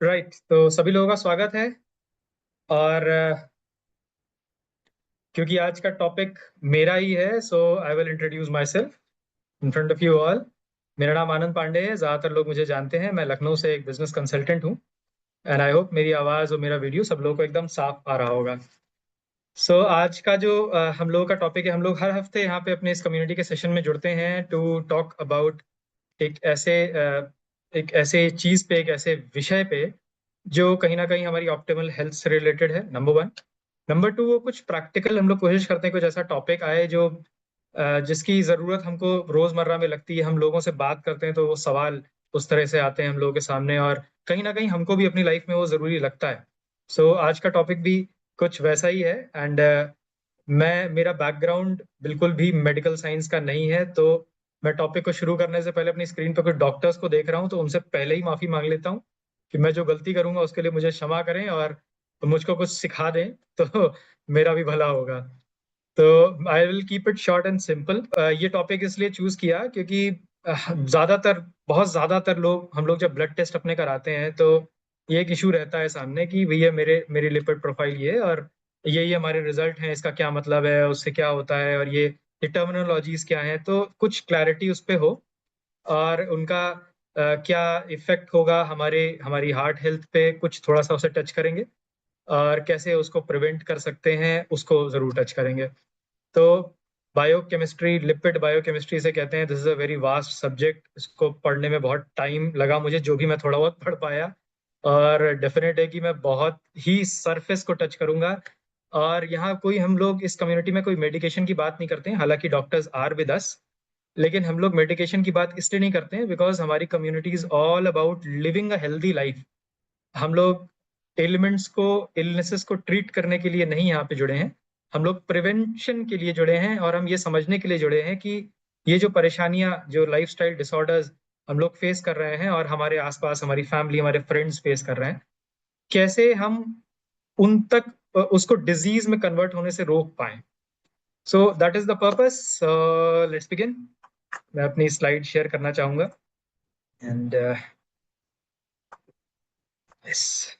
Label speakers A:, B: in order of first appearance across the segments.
A: Right, तो सभी लोगों का स्वागत है। और क्योंकि आज का टॉपिक मेरा ही है, so I will introduce myself in front of you all. मेरा नाम आनंद पांडे है, ज़्यादातर लोग मुझे जानते हैं। मैं लखनऊ से एक बिजनेस कंसल्टेंट हूँ। एंड आई होप मेरी आवाज़ और मेरा वीडियो सब लोगों को एकदम साफ आ रहा होगा। आज का जो हम लोगों का टॉपिक है, हम लोग हर हफ्ते यहाँ पे अपने इस कम्युनिटी के सेशन में जुड़ते हैं टू टॉक अबाउट एक ऐसे एक ऐसे चीज़ पे, एक ऐसे विषय पे जो कहीं ना कहीं हमारी ऑप्टिमल हेल्थ से रिलेटेड है, नंबर वन। नंबर टू, वो कुछ प्रैक्टिकल हम लोग कोशिश करते हैं कुछ ऐसा टॉपिक आए जो जिसकी ज़रूरत हमको रोज़मर्रा में लगती है। हम लोगों से बात करते हैं तो वो सवाल उस तरह से आते हैं हम लोगों के सामने, और कहीं ना कहीं हमको भी अपनी लाइफ में वो ज़रूरी लगता है। आज का टॉपिक भी कुछ वैसा ही है। एंड मैं मेरा बैकग्राउंड बिल्कुल भी मेडिकल साइंस का नहीं है, तो मैं टॉपिक को शुरू करने से पहले अपनी स्क्रीन पर कुछ डॉक्टर्स को देख रहा हूँ, तो उनसे पहले ही माफ़ी मांग लेता हूँ कि मैं जो गलती करूंगा उसके लिए मुझे क्षमा करें, और मुझको कुछ सिखा दें तो मेरा भी भला होगा। तो I will keep it short and simple. ये टॉपिक इसलिए चूज किया क्योंकि ज्यादातर, बहुत ज्यादातर लोग, हम लोग जब ब्लड टेस्ट अपने कराते हैं तो ये एक इशू रहता है सामने कि भैया मेरे मेरी लिपिड प्रोफाइल ये है, और ये हमारे रिजल्ट हैं, इसका क्या मतलब है, उससे क्या होता है, और ये टर्मिनोलॉजीज क्या है, तो कुछ क्लैरिटी उस पे हो। और उनका क्या इफेक्ट होगा हमारे हमारी हार्ट हेल्थ पे, कुछ थोड़ा सा उसे टच करेंगे। और कैसे उसको प्रिवेंट कर सकते हैं उसको जरूर टच करेंगे। तो बायोकेमिस्ट्री, लिपिड बायोकेमिस्ट्री से कहते हैं, this is a very vast subject. इसको पढ़ने में बहुत टाइम लगा मुझे, जो भी मैं थोड़ा बहुत पढ़ पाया। और डेफिनेट है कि मैं बहुत ही सरफेस को टच करूंगा। और यहाँ कोई, हम लोग इस कम्युनिटी में कोई मेडिकेशन की बात नहीं करते हैं, हालांकि डॉक्टर्स आर विद अस। लेकिन हम लोग मेडिकेशन की बात इसलिए नहीं करते हैं बिकॉज हमारी community is all about living a healthy life. हम लोग एलिमेंट्स को, इलनेसेस को ट्रीट करने के लिए नहीं यहाँ पे जुड़े हैं। हम लोग प्रिवेंशन के लिए जुड़े हैं, और हम ये समझने के लिए जुड़े हैं कि ये जो परेशानियां, जो लाइफस्टाइल डिसऑर्डर्स हम लोग फेस कर रहे हैं, और हमारे आसपास हमारी फैमिली, हमारे फ्रेंड्स फेस कर रहे हैं, कैसे हम उन तक उसको डिजीज में कन्वर्ट होने से रोक पाए। So that is the purpose. Let's begin. मैं अपनी स्लाइड शेयर करना चाहूंगा। And yes,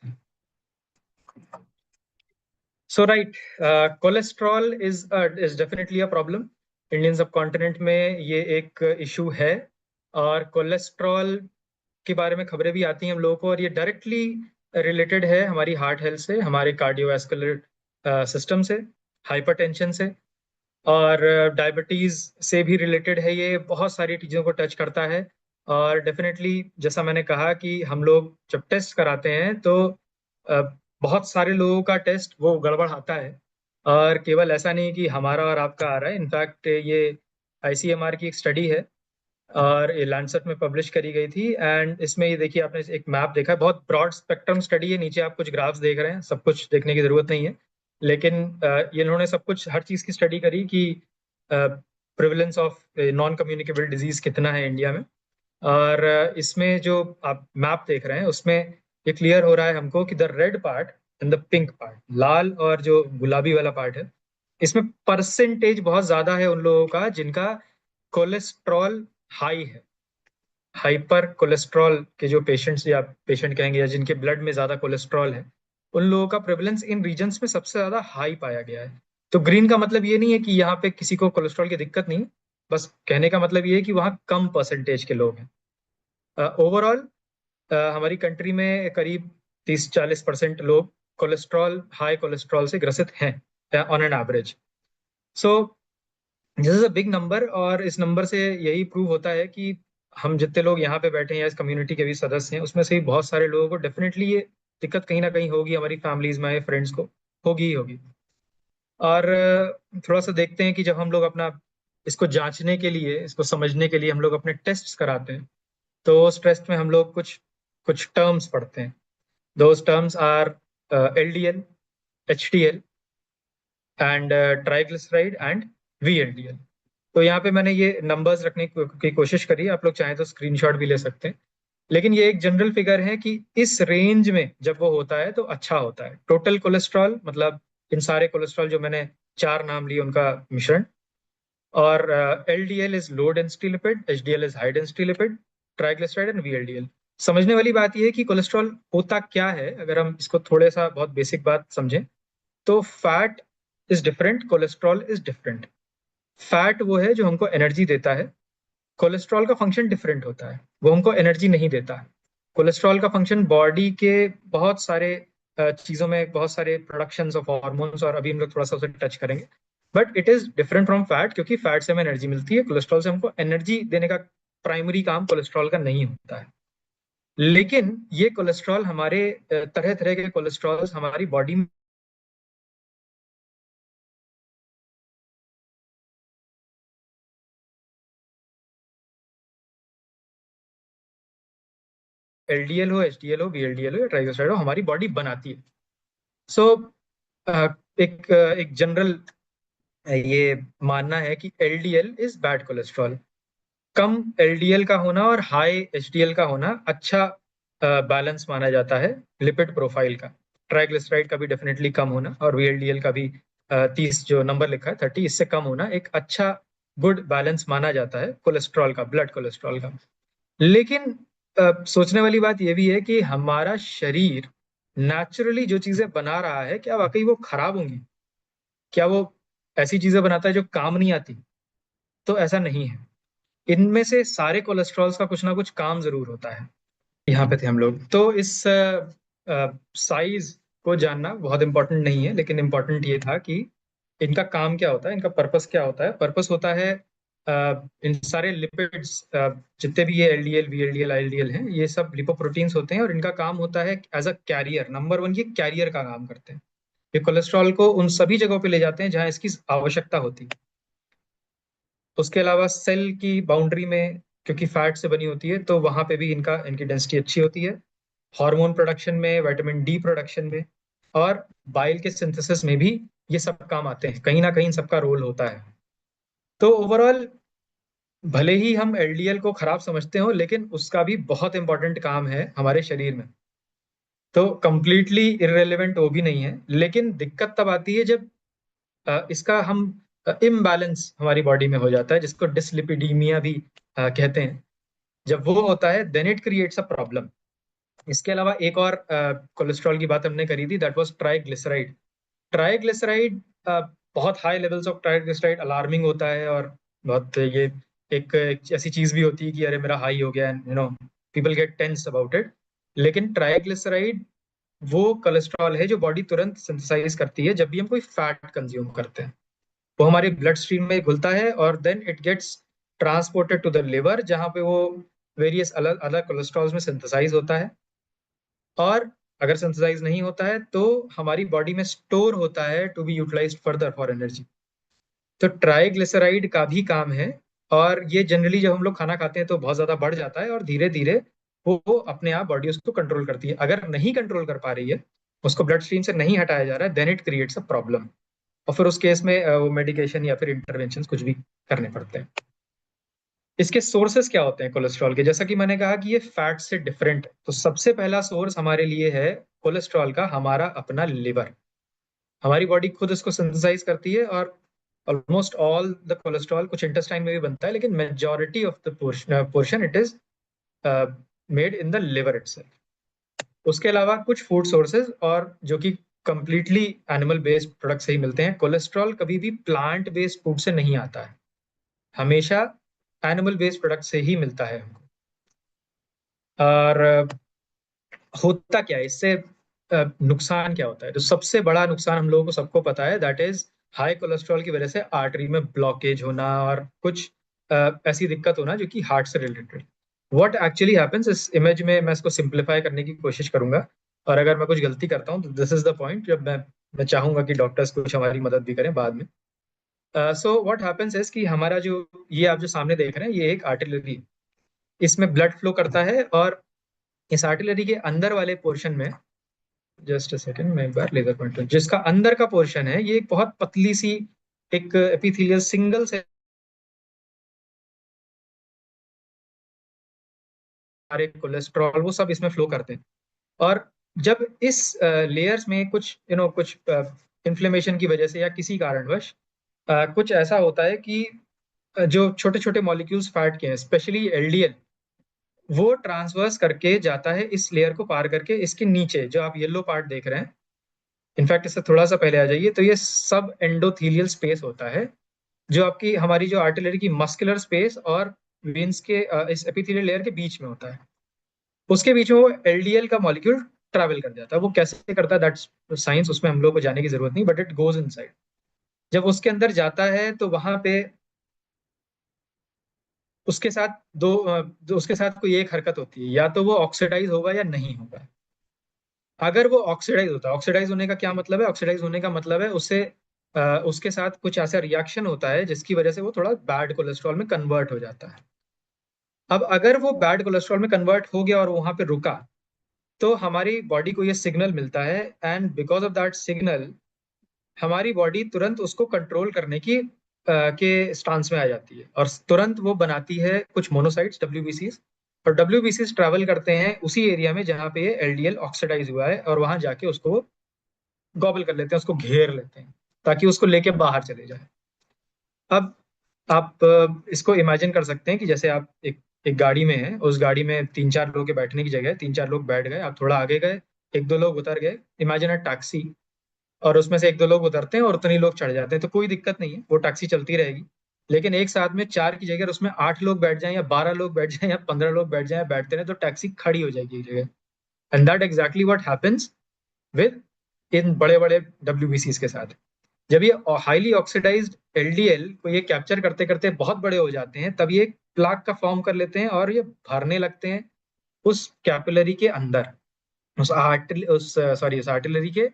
A: so right, cholesterol is definitely a problem. Indian सब कॉन्टिनेंट में ये एक इशू है। और कोलेस्ट्रॉल के बारे में खबरें भी आती हैं हम लोगों को, और ये डायरेक्टली रिलेटेड है हमारी हार्ट हेल्थ से, हमारे कार्डियोवैस्कुलर सिस्टम से, हाइपरटेंशन से, और डायबिटीज से भी रिलेटेड है। ये बहुत सारी चीज़ों को टच करता है। और डेफिनेटली, जैसा मैंने कहा कि हम लोग जब टेस्ट कराते हैं तो अ, बहुत सारे लोगों का टेस्ट वो गड़बड़ आता है। और केवल ऐसा नहीं कि हमारा और आपका आ रहा है, इनफैक्ट ये आईसीएमआर की एक स्टडी है, और ये लैंडसेट में पब्लिश करी गई थी। एंड इसमें ये देखिए, आपने एक मैप देखा है, बहुत ब्रॉड स्पेक्ट्रम स्टडी है। नीचे आप कुछ ग्राफ्स देख रहे हैं, सब कुछ देखने की जरूरत नहीं है। लेकिन ये इन्होंने सब कुछ, हर चीज़ की स्टडी करी कि prevalence of non communicable disease कितना है इंडिया में। और इसमें जो आप मैप देख रहे हैं उसमें ये क्लियर हो रहा है हमको कि the red part and the pink part, लाल और जो गुलाबी वाला पार्ट है, इसमें परसेंटेज बहुत ज्यादा है उन लोगों का जिनका कोलेस्ट्रॉल हाई है। हाइपर कोलेस्ट्रॉल के जो पेशेंट्स, या पेशेंट कहेंगे, या जिनके ब्लड में ज्यादा कोलेस्ट्रॉल है, उन लोगों का प्रेवलेंस इन रीजन्स में सबसे ज्यादा हाई पाया गया है। तो ग्रीन का मतलब ये नहीं है कि यहाँ पे किसी को कोलेस्ट्रॉल की दिक्कत नहीं, बस कहने का मतलब ये है कि वहाँ कम परसेंटेज के लोग हैं। ओवरऑल हमारी कंट्री में करीब 30-40% लोग कोलेस्ट्रॉल, हाई कोलेस्ट्रॉल से ग्रसित हैं on an average. So this is a big number, और इस नंबर से यही प्रूव होता है कि हम जितने लोग यहाँ पे बैठे हैं, या इस कम्युनिटी के भी सदस्य हैं, उसमें से भी बहुत सारे लोगों को डेफिनेटली ये दिक्कत कहीं ना कहीं होगी, हमारी फैमिलीज में, फ्रेंड्स को होगी ही होगी। और थोड़ा सा देखते हैं कि जब हम लोग अपना इसको जांचने के लिए, इसको समझने के लिए हम लोग अपने टेस्ट कराते हैं, तो उस टेस्ट में हम लोग कुछ कुछ टर्म्स पढ़ते हैं। Those terms are LDL, HDL, and triglyceride, and VLDL. तो यहाँ पे मैंने ये नंबर्स रखने की कोशिश करी है, आप लोग चाहें तो स्क्रीनशॉट भी ले सकते हैं। लेकिन ये एक जनरल फिगर है कि इस रेंज में जब वो होता है तो अच्छा होता है। टोटल कोलेस्ट्रॉल मतलब इन सारे कोलेस्ट्रॉल जो मैंने चार नाम लिए उनका मिश्रण। और LDL is low density lipid, HDL is high density lipid, triglyceride and VLDL. समझने वाली बात यह है कि कोलेस्ट्रॉल होता क्या है। अगर हम इसको थोड़ा सा बहुत बेसिक बात समझें तो fat is different, cholesterol is different. Fat वो है जो हमको एनर्जी देता है। कोलेस्ट्रॉल का फंक्शन डिफरेंट होता है, वो हमको एनर्जी नहीं देता। कोलेस्ट्रॉल का फंक्शन बॉडी के बहुत सारे चीजों में, बहुत सारे प्रोडक्शंस ऑफ हार्मोन्स, और अभी हम लोग थोड़ा सा उसे टच करेंगे। But it is different from fat, क्योंकि फैट से हमें एनर्जी मिलती है, कोलेस्ट्रॉल से हमको एनर्जी देने का प्राइमरी काम कोलेस्ट्रॉल का नहीं होता है। लेकिन ये कोलेस्ट्रॉल हमारे तरह तरह के कोलेस्ट्रॉल हमारी बॉडी में एलडीएल हो, एचडीएल हो, वीएलडीएल हो या ट्राइग्लिसराइड हो, हमारी बॉडी बनाती है। सो एक जनरल ये मानना है कि LDL is bad cholesterol. Come LDL का होना और हाई एचडीएल का होना अच्छा बैलेंस माना जाता है लिपिड प्रोफाइल का। ट्राइग्लिसराइड का भी डेफिनेटली कम होना और वीएलडीएल का भी 30 जो नंबर लिखा है 30, इससे कम होना एक अच्छा गुड बैलेंस माना जाता है कोलेस्ट्रॉल का, ब्लड कोलेस्ट्रॉल का। लेकिन सोचने वाली बात यह भी है कि हमारा शरीर नेचुरली जो चीजें बना रहा है, क्या वाकई वो खराब होंगी? क्या वो ऐसी चीजें बनाता है जो काम नहीं आती? तो ऐसा नहीं है। इनमें से सारे कोलेस्ट्रॉल्स का कुछ ना कुछ काम जरूर होता है। यहाँ पे थे हम लोग। तो इस साइज को जानना बहुत इंपॉर्टेंट नहीं है, लेकिन इंपॉर्टेंट ये था कि इनका काम क्या होता है, इनका पर्पस क्या होता है। पर्पस होता है इन सारे लिपिड्स, जितने भी ये एलडीएल, वीएलडीएल, आईएलडीएल हैं, ये सब लिपोप्रोटीन्स होते हैं और इनका काम होता है as a carrier. Number one, ये कैरियर का काम करते हैं। ये कोलेस्ट्रॉल को उन सभी जगहों पे ले जाते हैं जहां इसकी आवश्यकता होती है। उसके अलावा सेल की बाउंड्री में, क्योंकि फैट से बनी होती है, तो वहां पे भी इनकी डेंसिटी अच्छी होती है। हार्मोन प्रोडक्शन में, विटामिन डी प्रोडक्शन में, और बाइल के सिंथेसिस में भी ये सब काम आते हैं। कहीं ना कहीं इन सबका रोल होता है। तो ओवरऑल भले ही हम एलडीएल को खराब समझते हो, लेकिन उसका भी बहुत इंपॉर्टेंट काम है हमारे शरीर में। तो कंप्लीटली इररेलेवेंट वो भी नहीं है। लेकिन दिक्कत तब आती है जब इसका हम इम्बैलेंस हमारी बॉडी में हो जाता है, जिसको डिसलिपिडीमिया भी कहते हैं। जब वो होता है then it creates a problem. इसके अलावा एक और कोलेस्ट्रॉल की बात हमने करी थी, दैट वाज ट्राइग्लिसराइड। ट्राइग्लिसराइड, बहुत high levels of triglyceride alarming होता है, और बहुत ये एक ऐसी चीज भी होती है कि अरे मेरा हाई हो गया, and people get tense about it. लेकिन ट्राइग्लिसराइड वो कोलेस्ट्रॉल है जो बॉडी तुरंत सिंथेसाइज करती है जब भी हम कोई फैट कंज्यूम करते हैं। वो हमारे ब्लड स्ट्रीम में घुलता है और then it gets transported to the liver, जहाँ पे वो वेरियस अलग अलग कोलेस्ट्रॉल्स में सिंथेसाइज होता है। और अगर सिंथेसाइज नहीं होता है तो हमारी बॉडी में स्टोर होता है to be utilised further for energy. तो ट्राइग्लिसराइड का भी काम है। और ये जनरली जब हम लोग खाना खाते हैं तो बहुत ज्यादा बढ़ जाता है, और धीरे धीरे वो अपने आप बॉडी उसको कंट्रोल करती है। अगर नहीं कंट्रोल कर पा रही है, उसको ब्लड स्ट्रीम से नहीं हटाया जा रहा है, then it creates a problem. और फिर उस केस में वो मेडिकेशन या फिर इंटरवेंशन कुछ भी करने पड़ते हैं। इसके सोर्सेस क्या होते हैं कोलेस्ट्रॉल के? जैसा कि मैंने कहा कि ये फैट से डिफरेंट है, तो सबसे पहला सोर्स हमारे लिए है कोलेस्ट्रॉल का हमारा अपना लिवर। हमारी बॉडी खुद इसको सिंथेसाइज करती है, और ऑलमोस्ट ऑल द कोलेस्ट्रॉल कुछ इंटेस्टाइन में भी बनता है, लेकिन majority of the portion it is made in the liver itself. उसके अलावा कुछ फूड सोर्सेज, और जो कि कंप्लीटली एनिमल बेस्ड प्रोडक्ट से ही मिलते हैं। कोलेस्ट्रॉल कभी भी प्लांट बेस्ड फूड से नहीं आता है, हमेशा एनिमल बेस्ड प्रोडक्ट से ही मिलता है हमको। और होता क्या है इससे, नुकसान क्या होता है? तो सबसे बड़ा नुकसान हम लोगों को सबको पता है, दैट इज हाई कोलेस्ट्रॉल की वजह से आर्टरी में ब्लॉकेज होना, और कुछ ऐसी दिक्कत होना जो कि हार्ट से रिलेटेड। व्हाट एक्चुअली हैपेंस, इस इमेज में मैं इसको सिंप्लीफाई करने की कोशिश करूंगा, और अगर मैं कुछ गलती करता हूँ तो दिस इज द पॉइंट जब मैं चाहूंगा कि डॉक्टर्स कुछ हमारी मदद भी करें बाद में। सो व्हाट हैपेंस इज कि हमारा जो, ये आप जो सामने देख रहे हैं, ये एक आर्टिलरी है। इसमें ब्लड फ्लो करता है, और इस आर्टिलरी के अंदर वाले पोर्शन में, जस्ट अ सेकंड मैं एक बार लेजर पॉइंटर, जिसका अंदर का पोर्शन है, ये एक बहुत पतली सी एक एपिथेलियल सिंगल से सारे कोलेस्ट्रॉल वो सब इसमें फ्लो करते हैं। और जब इस लेयर्स में कुछ कुछ इन्फ्लेमेशन की वजह से या किसी कारणवश कुछ ऐसा होता है कि जो छोटे छोटे मॉलिक्यूल्स फैट के हैं, स्पेशली एलडीएल, वो ट्रांसवर्स करके जाता है इस लेयर को पार करके इसके नीचे, जो आप येलो पार्ट देख रहे हैं, इनफैक्ट इससे थोड़ा सा पहले आ जाइए, तो ये सब एंडोथीलियल स्पेस होता है, जो आपकी हमारी जो आर्टिलरी की मस्कुलर स्पेस और वेन्स के इस एपिथेलियल लेयर के बीच में होता है। उसके बीच में वो एलडीएल का मॉलिक्यूल ट्रैवल कर जाता है। वो कैसे करता है दैट्स साइंस, उसमें हम लोग को जाने की जरूरत नहीं, बट इट गोज इनसाइड। जब उसके अंदर जाता है तो वहां पे उसके साथ उसके साथ कोई एक हरकत होती है, या तो वो ऑक्सीडाइज होगा या नहीं होगा। अगर वो ऑक्सीडाइज होता है, ऑक्सीडाइज होने का क्या मतलब है? ऑक्सीडाइज होने का मतलब है उससे उसके साथ कुछ ऐसा रिएक्शन होता है जिसकी वजह से वो थोड़ा बैड कोलेस्ट्रॉल में कन्वर्ट हो जाता है। अब अगर वो बैड कोलेस्ट्रॉल में कन्वर्ट हो गया और वहां पे रुका, तो हमारी बॉडी को ये सिग्नल मिलता है, and because of that signal हमारी बॉडी तुरंत उसको कंट्रोल करने की के स्टांस में आ जाती है, और तुरंत वो बनाती है कुछ मोनोसाइट्स, डब्ल्यूबीसीज। और डब्ल्यूबीसीज ट्रैवल करते हैं उसी एरिया में जहाँ पे ये एलडीएल ऑक्सीडाइज हुआ है, और वहां जाके उसको गॉबल कर लेते हैं, उसको घेर लेते हैं, ताकि उसको लेके बाहर चले जाए। अब आप इसको इमेजिन कर सकते हैं कि जैसे आप एक गाड़ी में हैं, उस गाड़ी में तीन चार लोग के बैठने की जगह, तीन चार लोग बैठ गए, आप थोड़ा आगे गए, एक दो लोग उतर गए, इमेजिन अ टैक्सी, और उसमें से एक दो लोग उतरते हैं और उतने ही लोग चढ़ जाते हैं, तो कोई दिक्कत नहीं है, वो टैक्सी चलती रहेगी। लेकिन एक साथ में चार की जगह उसमें 8 लोग बैठ जाएं, या 12 लोग बैठ जाएं, या 15 लोग बैठ जाएं, बैठते रहे, तो टैक्सी खड़ी हो जाएगी एक जगह। And that exactly what happens with in बड़े बड़े डब्ल्यूबीसीज के साथ। जब ये हाईली ऑक्सीडाइज्ड एलडीएल को ये कैप्चर करते करते बहुत बड़े हो जाते हैं, तब ये प्लाक का फॉर्म कर लेते हैं और ये भरने लगते हैं उस कैपिलरी के अंदर, उस आर्टिलरी के,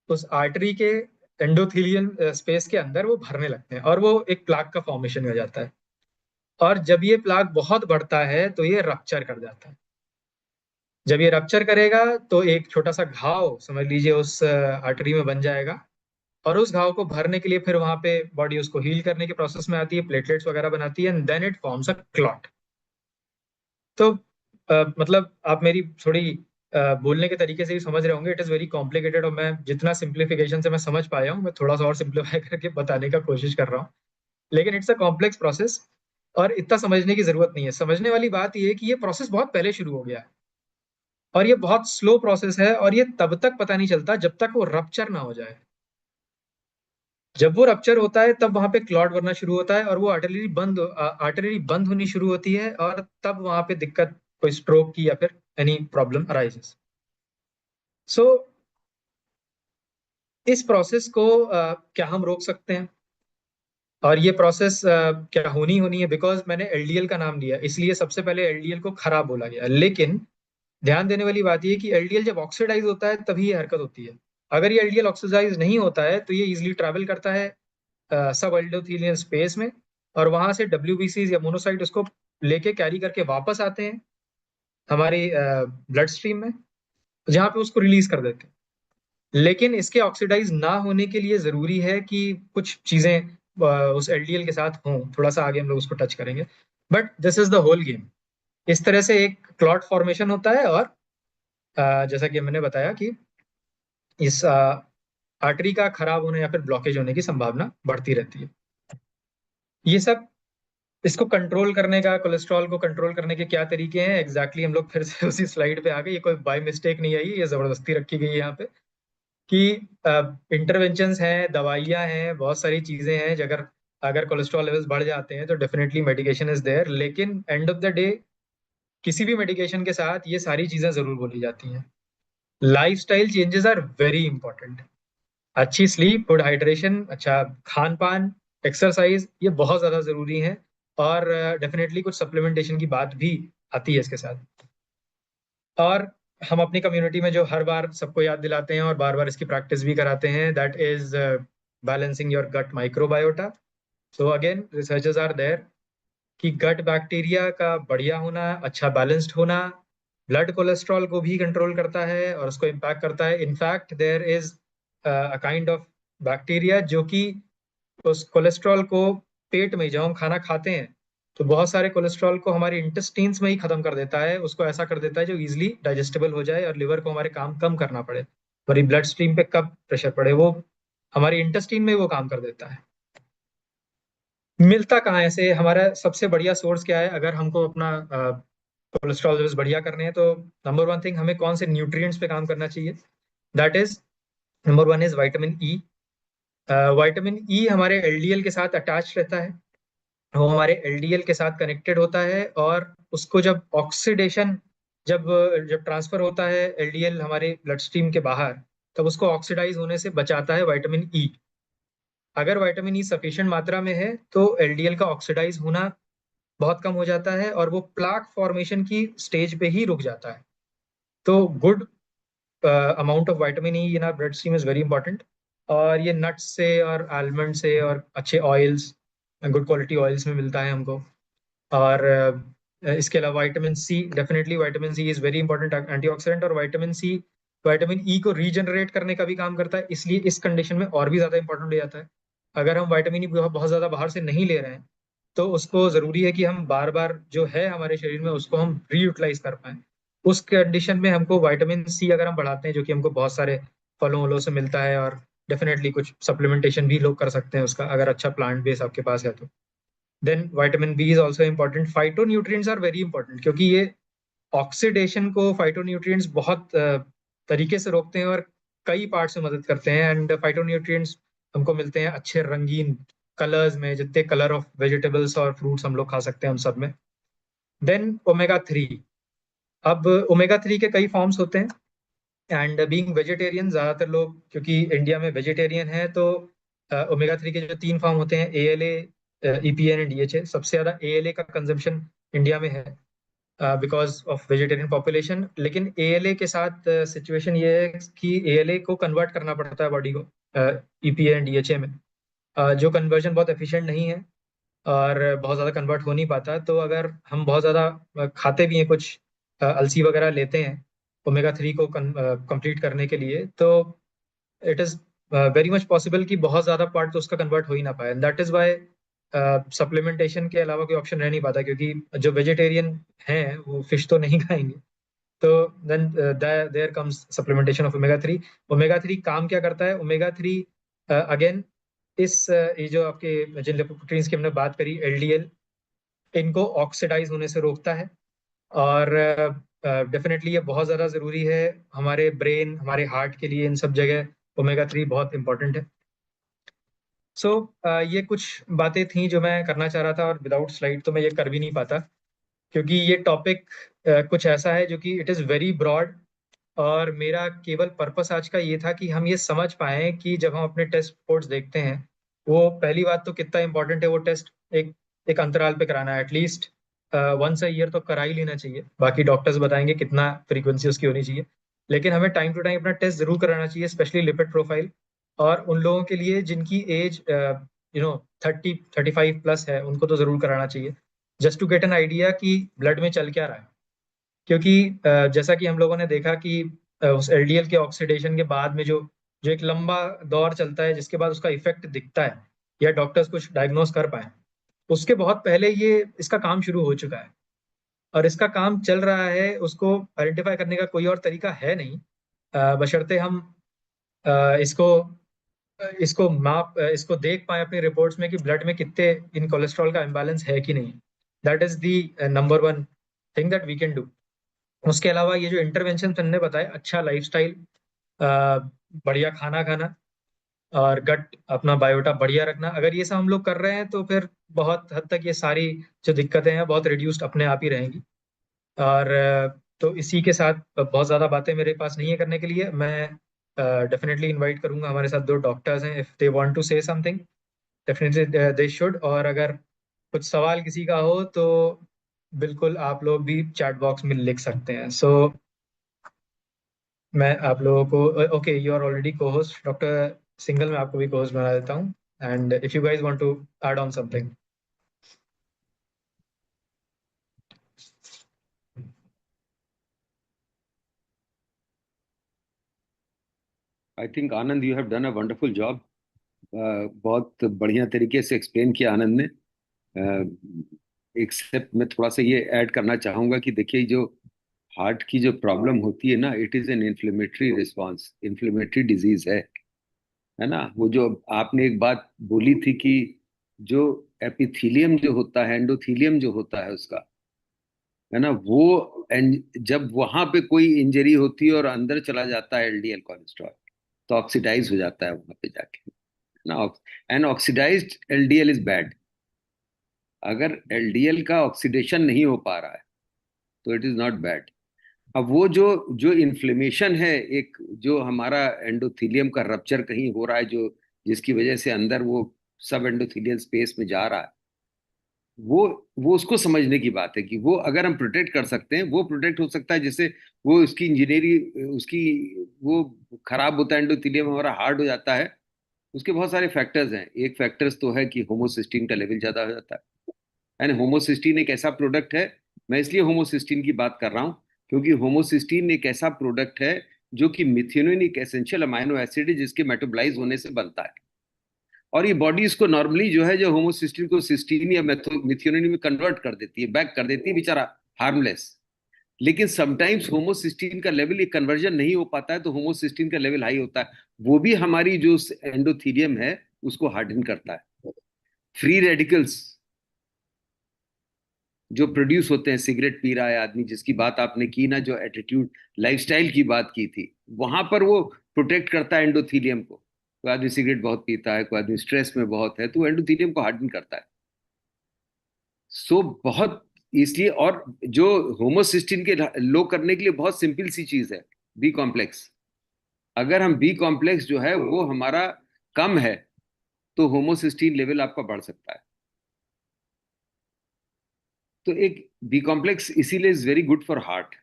A: उस आर्टरी के एंडोथीलियल स्पेस के अंदर वो भरने लगते हैं, और वो एक प्लाक का फॉर्मेशन हो जाता है। और जब ये प्लाक बहुत बढ़ता है तो ये रप्चर कर जाता है। जब ये रप्चर करेगा तो एक छोटा सा घाव समझ लीजिए उस आर्टरी में बन जाएगा, और उस घाव को भरने के लिए फिर वहां पे बॉडी उसको हील करने के प्रोसेस में आती है, प्लेटलेट्स वगैरह बनाती है, and then it forms a clot. तो मतलब आप मेरी थोड़ी बोलने के तरीके से ही समझ रहे होंगे, इट इज़ वेरी कॉम्प्लिकेटेड, और मैं जितना सिंप्लीफिकेशन से मैं समझ पाया हूँ, मैं थोड़ा सा और सिंप्लीफाई करके बताने का कोशिश कर रहा हूँ। लेकिन इट्स अ कॉम्प्लेक्स प्रोसेस, और इतना समझने की जरूरत नहीं है। समझने वाली बात ये है कि ये प्रोसेस बहुत पहले शुरू हो गया है, और ये बहुत स्लो प्रोसेस है, और ये तब तक पता नहीं चलता जब तक वो रप्चर ना हो जाए। जब वो रप्चर होता है तब वहां पे क्लॉट बनना शुरू होता है, और वो आर्टरी बंद होनी शुरू होती है, और तब वहां पे दिक्कत, कोई स्ट्रोक की या फिर एनी प्रॉब्लम अराइजेस। सो इस प्रोसेस को क्या हम रोक सकते हैं? और ये प्रोसेस क्या होनी होनी है, बिकॉज मैंने एलडीएल का नाम लिया, इसलिए सबसे पहले एलडीएल को खराब बोला गया। लेकिन ध्यान देने वाली बात ये है कि एलडीएल जब ऑक्सीडाइज होता है तभी ये हरकत होती है। अगर ये एलडीएल ऑक्सीडाइज नहीं होता है तो ये इजिली ट्रैवल करता है सब एल्डोथेलियन स्पेस में, और वहां से डब्ल्यूबीसीज या मोनोसाइट उसको लेके कैरी करके वापस आते हैं हमारी ब्लड स्ट्रीम में, जहाँ पे उसको रिलीज कर देते हैं। लेकिन इसके ऑक्सीडाइज ना होने के लिए जरूरी है कि कुछ चीजें उस एलडीएल के साथ हों। थोड़ा सा आगे हम लोग उसको टच करेंगे, but this is the whole game. इस तरह से एक क्लॉट फॉर्मेशन होता है, और जैसा कि मैंने बताया कि इस आर्टरी का खराब होने या फिर ब्लॉकेज होने की संभावना बढ़ती रहती है। ये सब, इसको कंट्रोल करने का, कोलेस्ट्रॉल को कंट्रोल करने के क्या तरीके हैं एग्जैक्टली हम लोग फिर से उसी स्लाइड पे आ गए। ये कोई बाय मिस्टेक नहीं आई, ये जबरदस्ती रखी गई है यहाँ पे कि इंटरवेंशंस हैं, दवाइयाँ हैं, बहुत सारी चीजें हैं। अगर अगर कोलेस्ट्रॉल लेवल्स बढ़ जाते हैं तो डेफिनेटली मेडिकेशन इज देयर, लेकिन एंड ऑफ द डे किसी भी मेडिकेशन के साथ ये सारी चीजें जरूर बोली जाती हैं। Lifestyle changes are very important. अच्छी स्लीप, गुड हाइड्रेशन, अच्छा खान पान, एक्सरसाइज, ये बहुत ज्यादा जरूरी है। और डेफिनेटली कुछ सप्लीमेंटेशन की बात भी आती है इसके साथ। और हम अपनी कम्युनिटी में जो हर बार सबको याद दिलाते हैं और बार बार इसकी प्रैक्टिस भी कराते हैं, that is balancing your gut microbiota. So again researches are there कि गट बैक्टीरिया का बढ़िया होना, अच्छा बैलेंस्ड होना, ब्लड कोलेस्ट्रॉल को भी कंट्रोल करता है और उसको इम्पैक्ट करता है। In fact there is a kind of bacteria जो कि उस कोलेस्ट्रॉल को पेट में, जब हम खाना खाते हैं तो बहुत सारे कोलेस्ट्रॉल को हमारे इंटेस्टाइन्स में ही खत्म कर देता है, उसको ऐसा कर देता है जो इजीली डाइजेस्टेबल हो जाए, और लिवर को हमारे काम कम करना पड़े, हमारी ब्लड स्ट्रीम पे कब प्रेशर पड़े, वो हमारी इंटेस्टाइन में वो काम कर देता है। मिलता कहाँ है? ऐसे हमारा सबसे बढ़िया सोर्स क्या है? अगर हमको अपना कोलेस्ट्रॉल लेवल्स बढ़िया करने हैं तो नंबर वन थिंग, हमें कौन से न्यूट्रिएंट्स पे काम करना चाहिए? That is, number one is vitamin E. Vitamin E हमारे एलडीएल के साथ अटैच रहता है, वो हमारे एलडीएल के साथ कनेक्टेड होता है, और उसको जब ऑक्सीडेशन, जब जब ट्रांसफर होता है एलडीएल हमारे ब्लड स्ट्रीम के बाहर, तब उसको ऑक्सीडाइज होने से बचाता है विटामिन ई। अगर विटामिन ई सफिशिएंट मात्रा में है तो एलडीएल का ऑक्सीडाइज होना बहुत कम हो जाता है और वो प्लाक फॉर्मेशन की स्टेज पे ही रुक जाता है। तो good amount of vitamin E in our blood stream is very important. और ये नट्स से और आलमंड से और अच्छे ऑयल्स, गुड क्वालिटी ऑयल्स में मिलता है हमको। और इसके अलावा vitamin C, definitely vitamin C is very important antioxidant. और विटामिन सी विटामिन ई को रीजनरेट करने का भी काम करता है, इसलिए इस कंडीशन में और भी ज्यादा इंपॉर्टेंट हो जाता है। अगर हम विटामिन ई बहुत ज्यादा बाहर से नहीं ले रहे हैं तो उसको जरूरी है कि हम बार बार जो है हमारे शरीर में उसको हम रीयूटिलाइज कर पाए। उस कंडीशन में हमको विटामिन सी अगर हम बढ़ाते हैं, जो कि हमको बहुत सारे फलों वलों से मिलता है, और डेफिनेटली कुछ सप्लीमेंटेशन भी लोग कर सकते हैं उसका, अगर अच्छा प्लांट बेस आपके पास है तो। Then vitamin B is also important. Phytonutrients are very important, क्योंकि ये ऑक्सीडेशन को फाइटोन्यूट्रिएंट्स बहुत तरीके से रोकते हैं और कई पार्ट से मदद करते हैं। एंड फाइटोन्यूट्रिएंट्स हमको मिलते हैं अच्छे रंगीन कलर्स में, जितने कलर ऑफ वेजिटेबल्स और फ्रूट्स हम लोग खा सकते हैं उन सब में। Then omega three. अब ओमेगा थ्री के कई फॉर्म्स होते हैं, एंड बीइंग वेजिटेरियन, ज्यादातर लोग क्योंकि इंडिया में वेजिटेरियन है, तो ओमेगा थ्री के जो तीन फॉर्म होते हैं, एएलए, ईपीएन एंड डीएचए, सबसे ज्यादा एएलए का कंजम्पशन इंडिया में है बिकॉज ऑफ वेजिटेरियन पॉपुलेशन। लेकिन एएलए के साथ सिचुएशन ये है कि एएलए को कन्वर्ट करना पड़ता है बॉडी को ईपीए एंड डीएचए में, जो कन्वर्जन बहुत एफिशिएंट नहीं है और बहुत ज़्यादा कन्वर्ट हो नहीं पाता। तो अगर हम बहुत ज़्यादा खाते भी हैं, कुछ अलसी वगैरह लेते हैं ओमेगा थ्री को कंप्लीट करने के लिए, तो it is very much possible कि बहुत ज़्यादा पार्ट तो उसका कन्वर्ट हो ही ना पाए। दैट इज़ वाई सप्लीमेंटेशन के अलावा कोई ऑप्शन रह नहीं पाता, क्योंकि जो वेजिटेरियन हैं वो फिश तो नहीं खाएंगे। तो then there comes supplementation of omega three. Omega three काम क्या करता है? ओमेगा थ्री अगेन, ये जो आपके जिन लिपोप्रोटीन्स की हमने बात करी, एलडीएल, इनको ऑक्सीडाइज होने से रोकता है। और डेफिनेटली ये बहुत ज़्यादा ज़रूरी है हमारे ब्रेन, हमारे हार्ट के लिए, इन सब जगह ओमेगा थ्री बहुत इंपॉर्टेंट है। सो ये कुछ बातें थी जो मैं करना चाह रहा था, और विदाउट स्लाइड तो मैं ये कर भी नहीं पाता, क्योंकि ये टॉपिक कुछ ऐसा है जो कि इट इज़ वेरी ब्रॉड। और मेरा केवल पर्पस आज का ये था कि हम ये समझ पाएं कि जब हम अपने टेस्ट रिपोर्ट्स देखते हैं, वो पहली बात तो कितना इंपॉर्टेंट है वो टेस्ट, एक एक अंतराल पे कराना है, एटलीस्ट वंस अ ईयर तो करा ही लेना चाहिए। बाकी डॉक्टर्स बताएंगे कितना फ्रीक्वेंसी उसकी होनी चाहिए, लेकिन हमें टाइम टू टाइम अपना टेस्ट जरूर कराना चाहिए, स्पेशली लिपिड प्रोफाइल। और उन लोगों के लिए जिनकी एज 35 प्लस है, उनको तो जरूर कराना चाहिए, just to get an idea कि ब्लड में चल क्या रहा है। क्योंकि जैसा कि हम लोगों ने देखा कि उस एलडीएल के ऑक्सीडेशन के बाद में जो जो एक लंबा दौर चलता है, जिसके बाद उसका इफेक्ट दिखता है या डॉक्टर्स कुछ डायग्नोस कर पाए, उसके बहुत पहले ये इसका काम शुरू हो चुका है। और इसका काम चल रहा है, उसको आइडेंटिफाई करने का कोई और तरीका है नहीं, बशर्ते हम इसको इसको इसको देख पाए अपनी रिपोर्ट्स में कि ब्लड में कितने इन कोलेस्ट्रॉल का इम्बैलेंस है कि नहीं। That is the number one thing that we can do. उसके अलावा ये जो इंटरवेंशन तुमने बताया, अच्छा लाइफस्टाइल, बढ़िया खाना खाना, और गट अपना बायोटा बढ़िया रखना, अगर ये सब हम लोग कर रहे हैं तो फिर बहुत हद तक ये सारी जो दिक्कतें हैं बहुत रिड्यूस्ड अपने आप ही रहेंगी। और तो इसी के साथ बहुत ज़्यादा बातें मेरे पास नहीं है करने के लिए। मैं डेफिनेटली इनवाइट करूंगा, हमारे साथ दो डॉक्टर्स हैं, if they want to say something definitely they should. और अगर कुछ सवाल किसी का हो तो बिल्कुल आप लोग भी चैट बॉक्स में लिख सकते हैं। सो मैं आप लोगों को, okay, you are already cohost doctor Singhal, मैं आपको भी को होस्ट बना देता हूँ, and if you guys want to add on something.
B: I think Anand, you have done a wonderful job. बहुत बढ़िया तरीके से एक्सप्लेन किया आनंद ने। एक्सेप्ट मैं थोड़ा सा ये ऐड करना चाहूंगा कि देखिए, जो हार्ट की जो प्रॉब्लम होती है ना, it is an inflammatory response, inflammatory disease है ना। वो जो आपने एक बात बोली थी कि जो एपिथीलियम जो होता है, एंडोथीलियम जो होता है उसका, है ना, वो जब वहां पे कोई इंजरी होती है और अंदर चला जाता है एलडीएल कोलेस्ट्रॉल, तो ऑक्सीडाइज हो जाता है वहां पे जाके ना। And oxidised LDL is bad. अगर एलडीएल का ऑक्सीडेशन नहीं हो पा रहा है तो इट इज नॉट बैड। अब वो जो जो इन्फ्लेमेशन है, एक जो हमारा एंडोथीलियम का रप्चर कहीं हो रहा है, जो जिसकी वजह से अंदर वो सब एंडोथीलियल स्पेस में जा रहा है, वो वो उसको समझने की बात है कि वो अगर हम प्रोटेक्ट कर सकते हैं, वो प्रोटेक्ट हो सकता है। जैसे वो उसकी इंजीनियरिंग उसकी वो खराब होता है, एंडोथीलियम हमारा हार्ड हो जाता है। उसके बहुत सारे फैक्टर्स हैं। एक फैक्टर्स तो है कि होमोसिस्टीन का लेवल ज्यादा हो जाता है। एंड होमोसिस्टीन एक ऐसा प्रोडक्ट है, मैं इसलिए होमोसिस्टीन की बात कर रहा हूँ क्योंकि होमोसिस्टीन एक ऐसा प्रोडक्ट है जो कि मिथ्योनिन एक एसेंशियल अमाइनो एसिड है जिसके मेटाबोलाइज होने से बनता है। और ये बॉडी इसको नॉर्मली जो है, जो होमोसिस्टीन को सिस्टीन या मिथ्योनिन में कन्वर्ट कर देती है, बैक कर देती है, बेचारा हार्मलेस। लेकिन समटाइम्स होमोसिस्टीन का लेवल ये कन्वर्जन नहीं हो पाता है, तो होमोसिस्टीन का लेवल हाई होता है। वो भी हमारी जो एंडोथीलियम है उसको हार्डन करता है। फ्री रेडिकल्स जो प्रोड्यूस होते हैं, सिगरेट पी रहा है आदमी, जिसकी बात आपने की ना, जो एटीट्यूड लाइफस्टाइल की बात की थी, वहां पर वो प्रोटेक्ट करता है एंडोथीलियम को। कोई आदमी सिगरेट बहुत पीता है, कोई आदमी स्ट्रेस में बहुत है, तो एंडोथीलियम को हार्डन करता है। सो बहुत इसलिए, और जो होमोसिस्टिन के लो करने के लिए बहुत सिंपल सी चीज है, बी कॉम्प्लेक्स। अगर हम बी कॉम्प्लेक्स जो है वो हमारा कम है, तो होमोसिस्टिन लेवल आपका बढ़ सकता है। तो एक बी कॉम्प्लेक्स इसीलिए is very good for heart,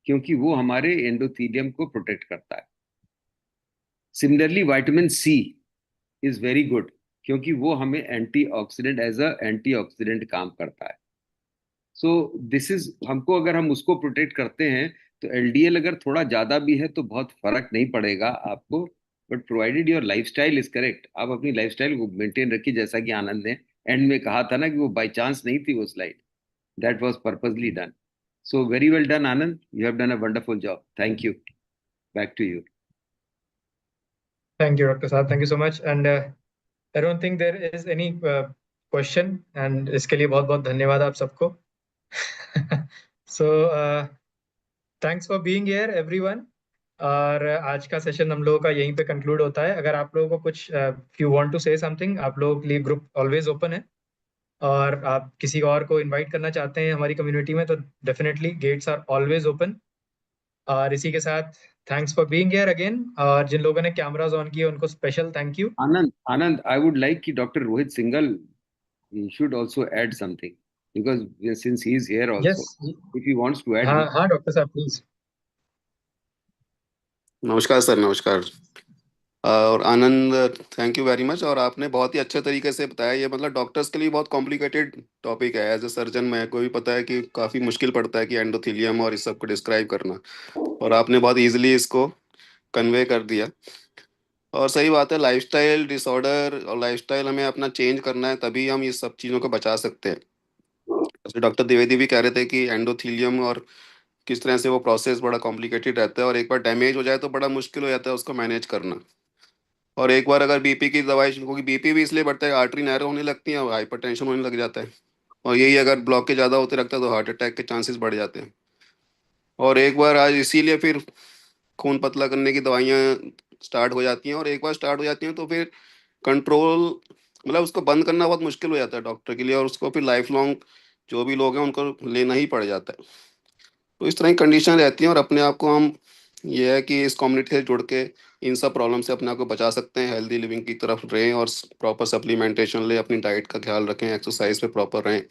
B: क्योंकि वो हमारे एंडोथीलियम को प्रोटेक्ट करता है। Similarly vitamin C is very good, क्योंकि वो हमें एंटीऑक्सीडेंट, एज अ एंटीऑक्सीडेंट काम करता है। सो दिस इज, हमको अगर हम उसको प्रोटेक्ट करते हैं, तो एलडीएल अगर थोड़ा ज्यादा भी है तो बहुत फर्क नहीं पड़ेगा आपको। But provided your lifestyle is correct, आप अपनी लाइफस्टाइल को मेंटेन रखिए, जैसा कि आनंद ने एंड में कहा था ना कि वो बाय चांस नहीं थी वो slide, that was purposely done. So very well done Anand, you have done a wonderful job, thank you. Back to you.
A: Thank you doctor साहब, thank you so much. And I don't think there is any question, and इसके लिए बहुत बहुत धन्यवाद आप सबको। So thanks for being here everyone. और आज का सेशन हम लोगों का यहीं पे कंक्लूड होता है। अगर आप लोगों को कुछ you want to say something, आप लोगों के लिए ग्रुप ऑलवेज ओपन है, और आप किसी और को इनवाइट करना चाहते हैं हमारी कम्युनिटी में, तो definitely gates are always open. और इसी के साथ thanks for being here again, और जिन लोगों ने कैमराज ऑन किए उनको special thank you.
B: Anand, I would like ki Dr. Rohit Singhal, he should also add something, because since he is here
A: yes,
B: also, if he wants to add,
A: हाँ हाँ doctor साहब please.
C: नमस्कार sir, नमस्कार। और आनंद, thank you very much. और आपने बहुत ही अच्छे तरीके से बताया। ये मतलब डॉक्टर्स के लिए बहुत कॉम्प्लिकेटेड टॉपिक है। एज ए सर्जन मेरे को भी पता है कि काफ़ी मुश्किल पड़ता है कि एंडोथीलियम और इस सब को डिस्क्राइब करना, और आपने बहुत इजीली इसको कन्वे कर दिया। और सही बात है, लाइफस्टाइल डिसऑर्डर और लाइफस्टाइल हमें अपना चेंज करना है, तभी हम इस सब चीज़ों को बचा सकते हैं। जैसे डॉक्टर द्विवेदी भी कह रहे थे कि एंडोथीलियम और किस तरह से वो प्रोसेस बड़ा कॉम्प्लिकेटेड रहता है, और एक बार डैमेज हो जाए तो बड़ा मुश्किल हो जाता है उसको मैनेज करना। और एक बार अगर बीपी की दवाई, क्योंकि बीपी भी इसलिए बढ़ता है, आर्टरी नैरो होने लगती है और हाइपरटेंशन होने लग जाता है, और यही अगर ब्लॉकेज ज़्यादा होते रखता है तो हार्ट अटैक के चांसेस बढ़ जाते हैं। और एक बार आज इसीलिए फिर खून पतला करने की दवाइयाँ स्टार्ट हो जाती हैं, और एक बार स्टार्ट हो जाती हैं तो फिर कंट्रोल, मतलब उसको बंद करना बहुत मुश्किल हो जाता है डॉक्टर के लिए, और उसको फिर लाइफ लॉन्ग जो भी लोग हैं उनको लेना ही पड़ जाता है। तो इस तरह की कंडीशन रहती है, और अपने आप को हम, ये है कि इस कम्युनिटी से जुड़ के इन सब प्रॉब्लम से अपने आप को बचा सकते हैं। हेल्दी लिविंग की तरफ रहें और प्रॉपर सप्लीमेंटेशन लें, अपनी डाइट का ख्याल रखें, एक्सरसाइज पे प्रॉपर रहें,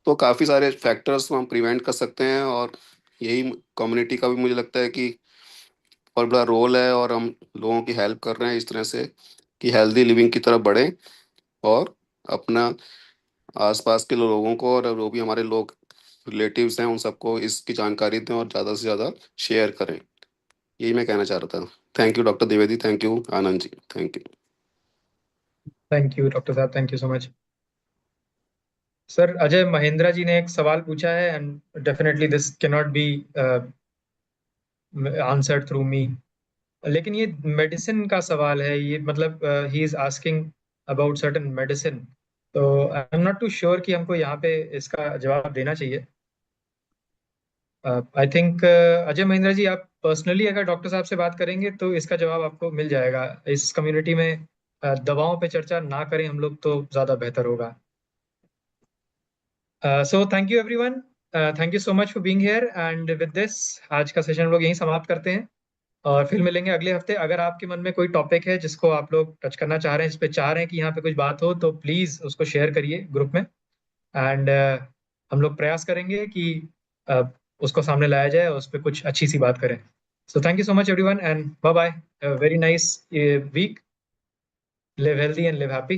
C: तो काफ़ी सारे फैक्टर्स को हम प्रिवेंट कर सकते हैं। और यही कम्युनिटी का भी मुझे लगता है कि बहुत बड़ा रोल है, और हम लोगों की हेल्प कर रहे हैं इस तरह से कि हेल्दी लिविंग की तरफ बढ़ें, और अपना आसपास के लोगों को और जो भी हमारे लोग रिलेटिव्स हैं उन सबको इसकी जानकारी दें और ज़्यादा से ज़्यादा शेयर करें। यही मैं कहना चाह रहा था। Thank you doctor Dwivedi, thank you Anand ji, thank you.
A: Thank you doctor साहब, thank you so much. Sir Ajay Mahendra ji ने एक सवाल पूछा है, and definitely this can not be answered through me. लेकिन ये मेडिसिन का सवाल है, ये मतलब ही is asking about certain medicine. तो I am not too sure कि हमको यहाँ पे इसका जवाब देना चाहिए। आई थिंक अजय महिंद्रा जी, आप पर्सनली अगर डॉक्टर साहब से बात करेंगे तो इसका जवाब आपको मिल जाएगा। इस कम्युनिटी में दवाओं पे चर्चा ना करें हम लोग तो ज़्यादा बेहतर होगा। सो thank you everyone, thank you so much for being here, and with this आज का सेशन हम लोग यहीं समाप्त करते हैं और फिर मिलेंगे अगले हफ्ते। अगर आपके मन में कोई टॉपिक है जिसको आप लोग टच करना चाह रहे हैं, जिस पे चाह रहे हैं कि यहाँ पे कुछ बात हो, तो प्लीज़ उसको शेयर करिए ग्रुप में, एंड हम लोग प्रयास करेंगे कि uh, उसको सामने लाया जाए और उस पर कुछ अच्छी सी बात करें। So thank you so much everyone and bye bye, very nice week, live healthy and live happy.